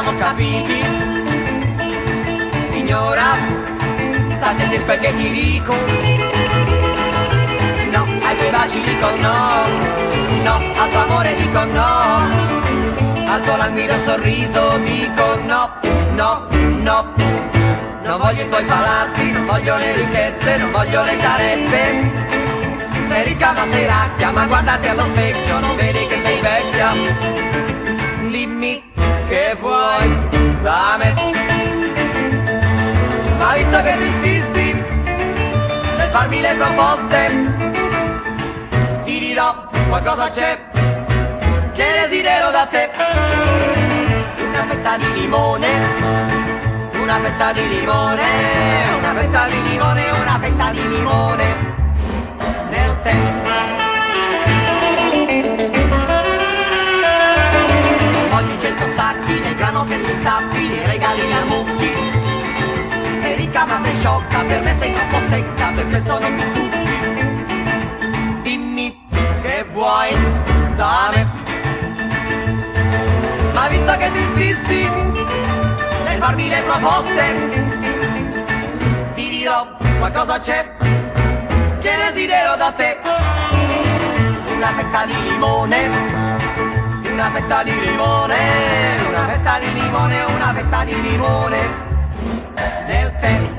siamo capiti. Signora, sta a sentire quel che ti dico. No, ai tuoi baci dico no, no, al tuo amore dico no, al tuo languido sorriso dico no, no, no. Non voglio i tuoi palazzi, non voglio le ricchezze, non voglio le carezze. Sei ricca ma sei racchia, ma guardati allo specchio, non vedi che sei vecchia. Dimmi che vuoi da me. Ma visto che tu insisti nel farmi le proposte, ti dirò qualcosa c'è che desidero da te. Una fetta di limone, una fetta di limone, una fetta di limone, una fetta di limone nel tè. Non voglio 100 sacchi nel grano che li tappi, li regali a mucchi. Sei ricca ma sei sciocca, per me sei troppo secca, per questo non mi tutti. Dimmi che vuoi da me. Ma visto che tu insisti nel farmi le proposte, ti dirò qualcosa c'è che desidero da te. Una fetta di limone, una fetta di limone, una fetta di limone, una fetta di limone nel tè.